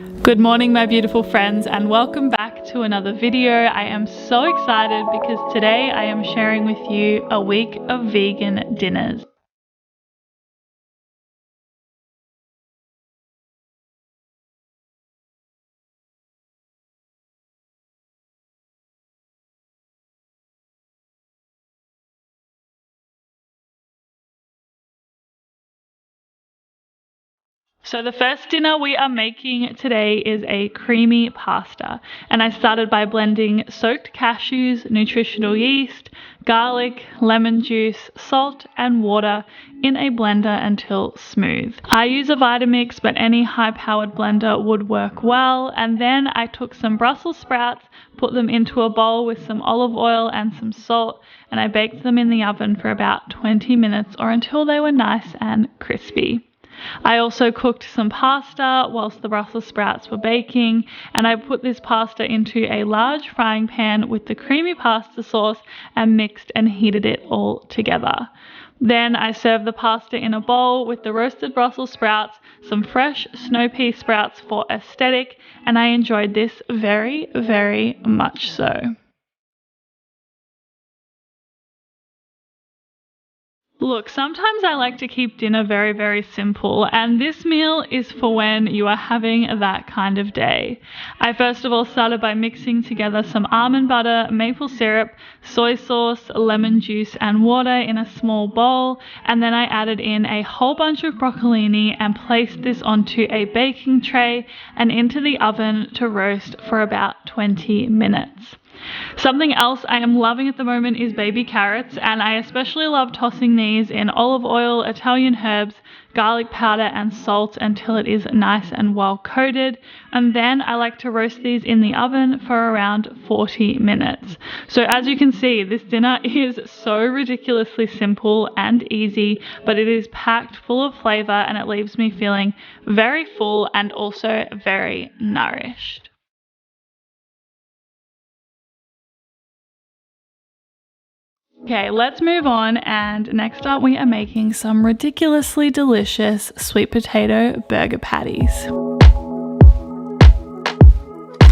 Good morning, my beautiful friends, and welcome back to another video. I am so excited because today I am sharing with you a week of vegan dinners. So the first dinner we are making today is a creamy pasta, and I started by blending soaked cashews, nutritional yeast, garlic, lemon juice, salt and water in a blender until smooth. I use a Vitamix, but any high-powered blender would work well. And then I took some Brussels sprouts, put them into a bowl with some olive oil and some salt, and I baked them in the oven for about 20 minutes or until they were nice and crispy. I also cooked some pasta whilst the Brussels sprouts were baking, and I put this pasta into a large frying pan with the creamy pasta sauce and mixed and heated it all together. Then I served the pasta in a bowl with the roasted Brussels sprouts, some fresh snow pea sprouts for aesthetic, and I enjoyed this very, very much so. Look, sometimes I like to keep dinner very, very simple, and this meal is for when you are having that kind of day. I first of all started by mixing together some almond butter, maple syrup, soy sauce, lemon juice and water in a small bowl, and then I added in a whole bunch of broccolini and placed this onto a baking tray and into the oven to roast for about 20 minutes. Something else I am loving at the moment is baby carrots, and I especially love tossing these in olive oil, Italian herbs, garlic powder and salt until it is nice and well coated, and then I like to roast these in the oven for around 40 minutes. So as you can see, this dinner is so ridiculously simple and easy, but it is packed full of flavor and it leaves me feeling very full and also very nourished. Okay, let's move on, and next up we are making some ridiculously delicious sweet potato burger patties.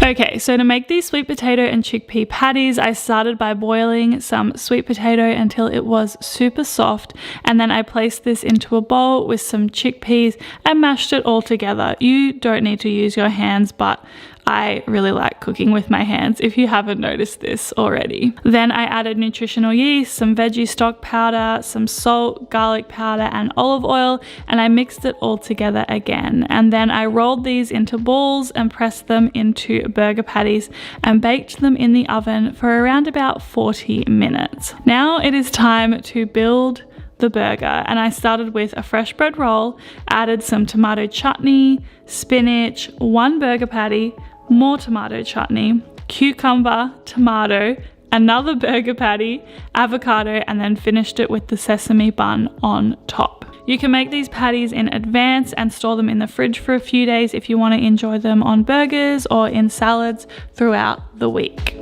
Okay, so to make these sweet potato and chickpea patties, I started by boiling some sweet potato until it was super soft, and then I placed this into a bowl with some chickpeas and mashed it all together. You don't need to use your hands, but I really like cooking with my hands if you haven't noticed this already. Then I added nutritional yeast, some veggie stock powder, some salt, garlic powder and olive oil, and I mixed it all together again. And then I rolled these into balls and pressed them into burger patties and baked them in the oven for around about 40 minutes. Now it is time to build the burger, and I started with a fresh bread roll, added some tomato chutney, spinach, one burger patty, more tomato chutney, cucumber, tomato, another burger patty, avocado, and then finished it with the sesame bun on top. You can make these patties in advance and store them in the fridge for a few days if you want to enjoy them on burgers or in salads throughout the week.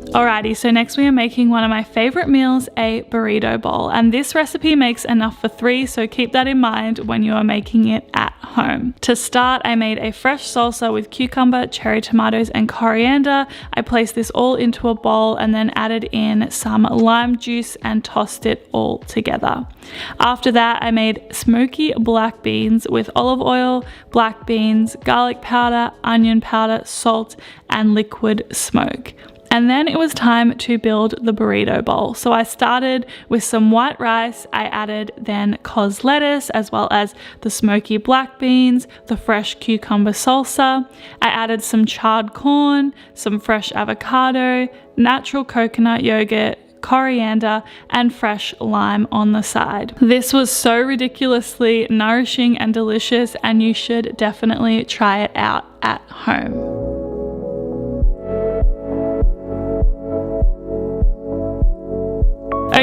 Alrighty, so next we are making one of my favorite meals, a burrito bowl, and this recipe makes enough for 3, so keep that in mind when you are making it at home. To start, I made a fresh salsa with cucumber, cherry tomatoes and coriander. I placed this all into a bowl and then added in some lime juice and tossed it all together. After that, I made smoky black beans with olive oil, black beans, garlic powder, onion powder, salt and liquid smoke. And then it was time to build the burrito bowl. So I started with some white rice. I added then cos lettuce as well as the smoky black beans, the fresh cucumber salsa. I added some charred corn, some fresh avocado, natural coconut yogurt, coriander and fresh lime on the side. This was so ridiculously nourishing and delicious, and you should definitely try it out at home.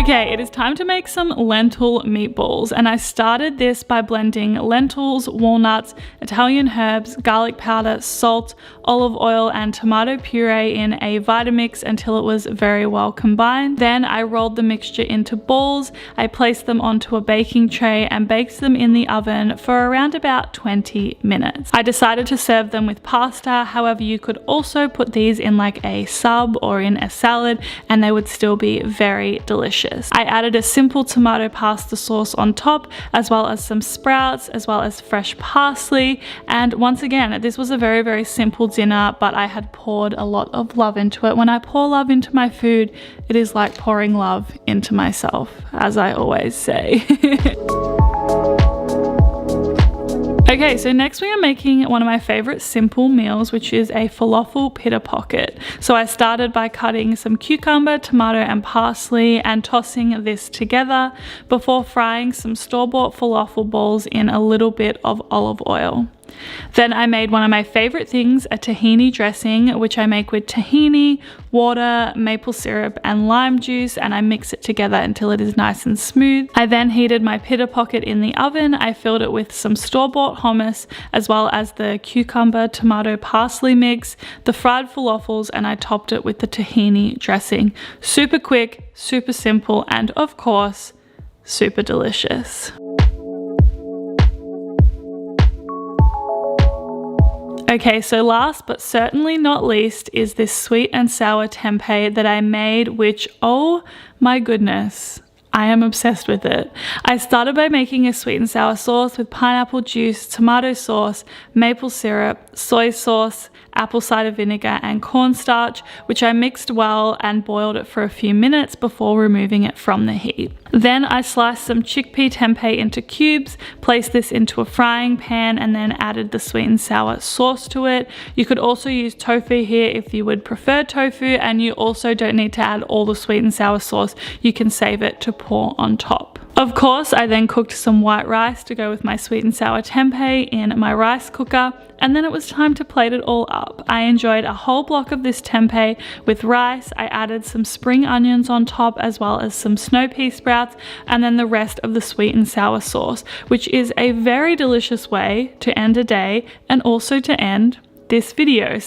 Okay, it is time to make some lentil meatballs, and I started this by blending lentils, walnuts, Italian herbs, garlic powder, salt, olive oil, and tomato puree in a Vitamix until it was very well combined. Then I rolled the mixture into balls, I placed them onto a baking tray and baked them in the oven for around about 20 minutes. I decided to serve them with pasta, however you could also put these in like a sub or in a salad and they would still be very delicious. I added a simple tomato pasta sauce on top, as well as some sprouts, as well as fresh parsley. And once again, this was a very, very simple dinner, but I had poured a lot of love into it. When I pour love into my food, it is like pouring love into myself, as I always say. Okay, so next we are making one of my favorite simple meals, which is a falafel pita pocket. So I started by cutting some cucumber, tomato, and parsley and tossing this together before frying some store-bought falafel balls in a little bit of olive oil. Then I made one of my favorite things, a tahini dressing, which I make with tahini, water, maple syrup, and lime juice, and I mix it together until it is nice and smooth. I then heated my pita pocket in the oven. I filled it with some store-bought hummus, as well as the cucumber, tomato, parsley mix, the fried falafels, and I topped it with the tahini dressing. Super quick, super simple, and of course, super delicious. Okay, so last but certainly not least is this sweet and sour tempeh that I made, which, oh my goodness, I am obsessed with it. I started by making a sweet and sour sauce with pineapple juice, tomato sauce, maple syrup, soy sauce, apple cider vinegar, and cornstarch, which I mixed well and boiled it for a few minutes before removing it from the heat. Then I sliced some chickpea tempeh into cubes, placed this into a frying pan, and then added the sweet and sour sauce to it. You could also use tofu here if you would prefer tofu, and you also don't need to add all the sweet and sour sauce. You can save it to pour on top. Of course, I then cooked some white rice to go with my sweet and sour tempeh in my rice cooker, and then it was time to plate it all up. I enjoyed a whole block of this tempeh with rice. I added some spring onions on top, as well as some snow pea sprouts, and then the rest of the sweet and sour sauce, which is a very delicious way to end a day and also to end this video.